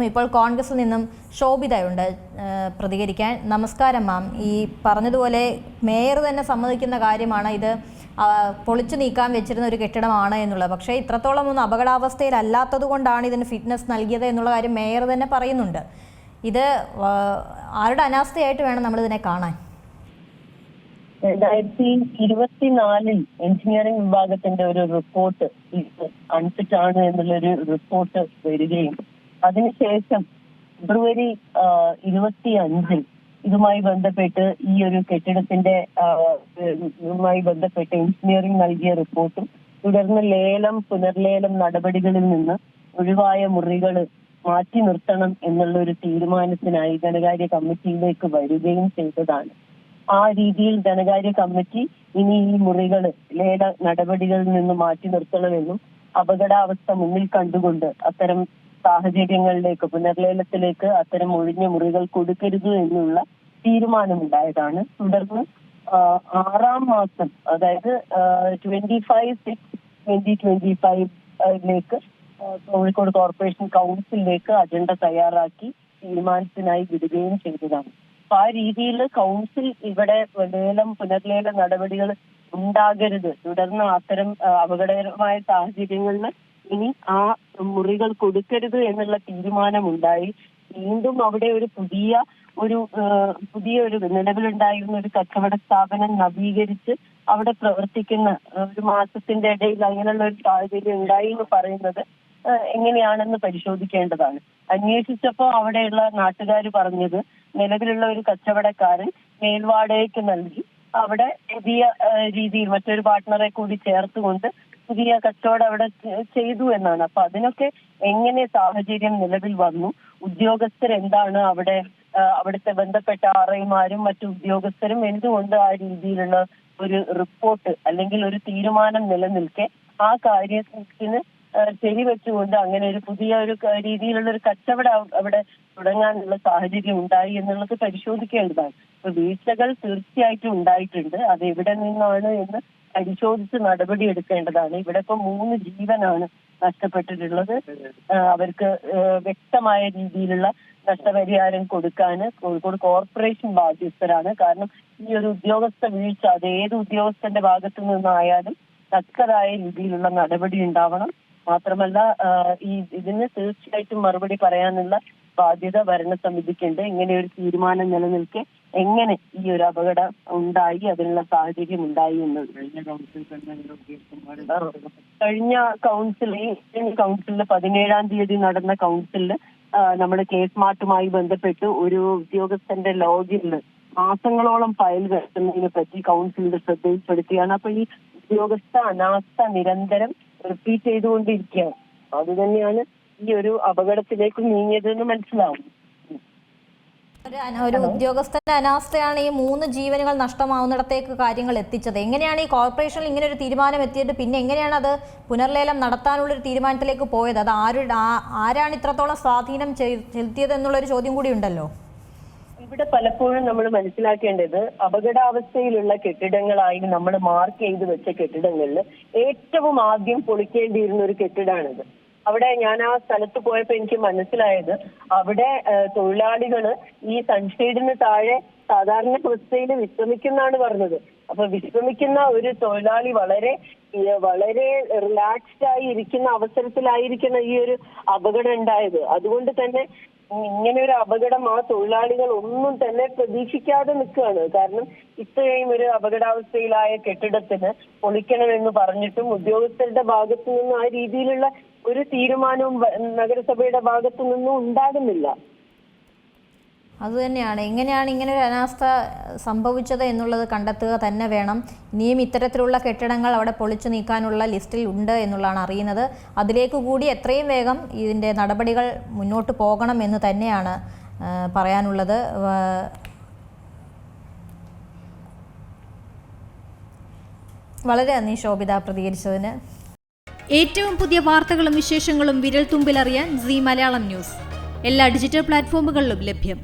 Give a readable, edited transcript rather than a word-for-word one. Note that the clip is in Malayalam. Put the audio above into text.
ഇപ്പോൾ കോൺഗ്രസിൽ നിന്നും ശോഭിതയുണ്ട് പ്രതികരിക്കാൻ. നമസ്കാരം മാം. ഈ പറഞ്ഞതുപോലെ മേയർ തന്നെ സമ്മതിക്കുന്ന കാര്യമാണ് ഇത് പൊളിച്ചു നീക്കാൻ വെച്ചിരുന്ന ഒരു കെട്ടിടമാണ് എന്നുള്ളത്. പക്ഷേ ഇത്രത്തോളം ഒന്നും അപകടാവസ്ഥയിലല്ലാത്തത് കൊണ്ടാണ് ഇതിന് ഫിറ്റ്നസ് നൽകിയത് എന്നുള്ള കാര്യം മേയർ തന്നെ പറയുന്നുണ്ട്. ഇത് ആരുടെ അനാസ്ഥയായിട്ട് വേണം നമ്മളിതിനെ കാണാൻ? 2024 എഞ്ചിനീയറിംഗ് വിഭാഗത്തിന്റെ ഒരു റിപ്പോർട്ട് അൺഫിറ്റ് ആണ് എന്നുള്ളൊരു റിപ്പോർട്ട് വരികയും അതിനുശേഷം ഫെബ്രുവരി 25 ഇതുമായി ബന്ധപ്പെട്ട് ഈ ഒരു കെട്ടിടത്തിന്റെ ബന്ധപ്പെട്ട് എഞ്ചിനീയറിംഗ് നൽകിയ റിപ്പോർട്ടും തുടർന്ന് പുനർലേലം നടപടികളിൽ നിന്ന് ഒഴിവായ മുറികൾ മാറ്റി നിർത്തണം എന്നുള്ള ഒരു തീരുമാനത്തിനായി ധനകാര്യ കമ്മിറ്റിയിലേക്ക് വരികയും ചെയ്തതാണ്. ആ രീതിയിൽ ധനകാര്യ കമ്മിറ്റി ഇനി ഈ മുറികൾ ലേല നടപടികളിൽ നിന്ന് മാറ്റി നിർത്തണമെന്നും അപകടാവസ്ഥ മുന്നിൽ കണ്ടുകൊണ്ട് അത്തരം സാഹചര്യങ്ങളിലേക്ക് പുനർലേലത്തിലേക്ക് അത്തരം ഒഴിഞ്ഞ മുറികൾ കൊടുക്കരുത് എന്നുള്ള തീരുമാനമുണ്ടായതാണ്. തുടർന്ന് 6-ാം മാസം, അതായത് 25/6/2025 കോഴിക്കോട് കോർപ്പറേഷൻ കൗൺസിലിലേക്ക് അജണ്ട തയ്യാറാക്കി തീരുമാനത്തിനായി വിടുകയും ചെയ്തതാണ്. അപ്പൊ ആ രീതിയിൽ കൗൺസിൽ ഇവിടെ പുനർലേല നടപടികൾ ഉണ്ടാകരുത്, തുടർന്ന് അത്തരം അപകടകരമായ സാഹചര്യങ്ങളിൽ ഇനി ആ മുറികൾ കൊടുക്കരുത് എന്നുള്ള തീരുമാനമുണ്ടായി. വീണ്ടും അവിടെ ഒരു പുതിയൊരു നിലവിലുണ്ടായിരുന്ന ഒരു കച്ചവട സ്ഥാപനം നവീകരിച്ച് അവിടെ പ്രവർത്തിക്കുന്ന ഒരു മാസത്തിന്റെ ഇടയിൽ അങ്ങനെയുള്ള ഒരു സാഹചര്യം ഉണ്ടായി എന്ന് പറയുന്നത് എങ്ങനെയാണെന്ന് പരിശോധിക്കേണ്ടതാണ്. അന്വേഷിച്ചപ്പോൾ അവിടെയുള്ള നാട്ടുകാർ പറഞ്ഞത് നിലവിലുള്ള ഒരു കച്ചവടക്കാരൻ മേൽവാടകയ്ക്ക് നൽകി അവിടെ പുതിയ രീതിയിൽ മറ്റൊരു പാർട്ട്ണറെ കൂടി ചേർത്തുകൊണ്ട് പുതിയ കച്ചവടം അവിടെ ചെയ്തു എന്നാണ്. അപ്പൊ അതിനൊക്കെ എങ്ങനെ സാഹചര്യം നിലവിൽ വന്നു, ഉദ്യോഗസ്ഥരെന്താണ് അവിടുത്തെ ബന്ധപ്പെട്ട ആർഐമാരും മറ്റു ഉദ്യോഗസ്ഥരും എന്തുകൊണ്ട് ആ രീതിയിലുള്ള ഒരു റിപ്പോർട്ട് അല്ലെങ്കിൽ ഒരു തീരുമാനം നിലനിൽക്കെ ആ കാര്യത്തിന് ശരിവെച്ചുകൊണ്ട് അങ്ങനെ ഒരു പുതിയ ഒരു രീതിയിലുള്ള ഒരു കച്ചവടം അവിടെ തുടങ്ങാനുള്ള സാഹചര്യം ഉണ്ടായി എന്നുള്ളത് പരിശോധിക്കേണ്ടതാണ്. ഇപ്പൊ വീഴ്ചകൾ തീർച്ചയായിട്ടും ഉണ്ടായിട്ടുണ്ട്. അത് എവിടെ നിന്നാണ് എന്ന് പരിശോധിച്ച് നടപടി എടുക്കേണ്ടതാണ്. ഇവിടെ ഇപ്പൊ 3 ജീവനാണ് നഷ്ടപ്പെട്ടിട്ടുള്ളത്. അവർക്ക് വ്യക്തമായ രീതിയിലുള്ള നഷ്ടപരിഹാരം കൊടുക്കാന് കോഴിക്കോട് കോർപ്പറേഷൻ ബാധ്യസ്ഥരാണ്. കാരണം ഈ ഒരു ഉദ്യോഗസ്ഥ വീഴ്ച അത് ഏത് ഉദ്യോഗസ്ഥന്റെ ഭാഗത്തു നിന്നായാലും തക്കതായ രീതിയിലുള്ള നടപടി ഉണ്ടാവണം. മാത്രമല്ല ഇതിന് തീർച്ചയായിട്ടും മറുപടി പറയാനുള്ള ബാധ്യത ഭരണസമിതിക്കുണ്ട്. ഇങ്ങനെ ഒരു തീരുമാനം നിലനിൽക്കെ എങ്ങനെ ഈ ഒരു അപകടം ഉണ്ടായി, അതിനുള്ള സാഹചര്യം ഉണ്ടായി എന്നത് കഴിഞ്ഞ കൗൺസിലിൽ 17-ാം തീയതി നടന്ന കൗൺസിലിൽ നമ്മുടെ കേസ് മാറ്റുമായി ബന്ധപ്പെട്ട് ഒരു ഉദ്യോഗസ്ഥന്റെ ലോഗിനിൽ മാസങ്ങളോളം ഫയൽ വെക്കുന്നതിനെ പറ്റി കൗൺസിലിന്റെ ശ്രദ്ധയിൽപ്പെടുത്തിയാണ്. അപ്പൊ ഈ ഉദ്യോഗസ്ഥ അനാസ്ഥ നിരന്തരം റിപ്പീറ്റ് ചെയ്തുകൊണ്ടിരിക്കുകയാണ്. അത് തന്നെയാണ് ഈ ഒരു അപകടത്തിലേക്ക് നീങ്ങിയതെന്ന് മനസ്സിലാവും. ഒരു ഉദ്യോഗസ്ഥന്റെ അനാസ്ഥയാണ് ഈ 3 ജീവനുകൾ നഷ്ടമാവുന്നിടത്തേക്ക് കാര്യങ്ങൾ എത്തിച്ചത്. എങ്ങനെയാണ് ഈ കോർപ്പറേഷനിൽ ഇങ്ങനെ ഒരു തീരുമാനം എത്തിയിട്ട് പിന്നെ എങ്ങനെയാണ് അത് പുനർലേലം നടത്താനുള്ളൊരു തീരുമാനത്തിലേക്ക് പോയത്? അത് ആരാണ് ഇത്രത്തോളം സ്വാധീനം ചെലുത്തിയത് എന്നുള്ളൊരു ചോദ്യം കൂടി ഉണ്ടല്ലോ. ഇവിടെ പലപ്പോഴും നമ്മൾ മനസ്സിലാക്കേണ്ടത് അപകടാവസ്ഥയിലുള്ള കെട്ടിടങ്ങളായി നമ്മൾ മാർക്ക് ചെയ്ത് വെച്ച കെട്ടിടങ്ങളിൽ ഏറ്റവും ആദ്യം പൊളിക്കേണ്ടിയിരുന്ന ഒരു കെട്ടിടമാണിത്. അവിടെ ഞാൻ ആ സ്ഥലത്ത് പോയപ്പോൾ എനിക്ക് മനസ്സിലായത് അവിടെ തൊഴിലാളികള് ഈ സൺഷെയ്ഡിന് താഴെ സാധാരണ അവസ്ഥയിൽ വിശ്രമിക്കുന്നാണ് പറഞ്ഞത്. അപ്പൊ വിശ്രമിക്കുന്ന ഒരു തൊഴിലാളി വളരെ റിലാക്സ്ഡ് ആയി ഇരിക്കുന്ന അവസരത്തിലായിരിക്കണം ഈ ഒരു അപകടം ഉണ്ടായത്. അതുകൊണ്ട് തന്നെ ഇങ്ങനെ ഒരു അപകടം ആ തൊഴിലാളികൾ ഒന്നും തന്നെ പ്രതീക്ഷിക്കാതെ നിൽക്കുകയാണ്. കാരണം ഇത്രയും ഒരു അപകടാവസ്ഥയിലായ കെട്ടിടത്തിന് പൊളിക്കണമെന്ന് പറഞ്ഞിട്ടും ഉദ്യോഗസ്ഥരുടെ ഭാഗത്തു നിന്നും ആ രീതിയിലുള്ള ഒരു തീരുമാനവും നഗരസഭയുടെ ഭാഗത്തു നിന്നും ഉണ്ടാകുന്നില്ല. അതുതന്നെയാണ് എങ്ങനെയാണ് ഇങ്ങനെ ഒരു അനാസ്ഥ സംഭവിച്ചത് എന്നുള്ളത് കണ്ടെത്തുക തന്നെ വേണം. ഇനിയും ഇത്തരത്തിലുള്ള കെട്ടിടങ്ങൾ അവിടെ പൊളിച്ചു നീക്കാനുള്ള ലിസ്റ്റിൽ ഉണ്ട് എന്നുള്ളതാണ് അറിയുന്നത്. അതിലേക്ക് കൂടി എത്രയും വേഗം ഇതിൻ്റെ നടപടികൾ മുന്നോട്ട് പോകണം എന്ന് തന്നെയാണ് പറയാനുള്ളത്. വളരെ നന്ദി ശോഭിത പ്രതികരിച്ചതിന്. ഏറ്റവും പുതിയ വാർത്തകളും വിശേഷങ്ങളും വിരൽ തുമ്പിലറിയാൻ സീ മലയാളം ന്യൂസ് എല്ലാ ഡിജിറ്റൽ പ്ലാറ്റ്ഫോമുകളിലും ലഭ്യം.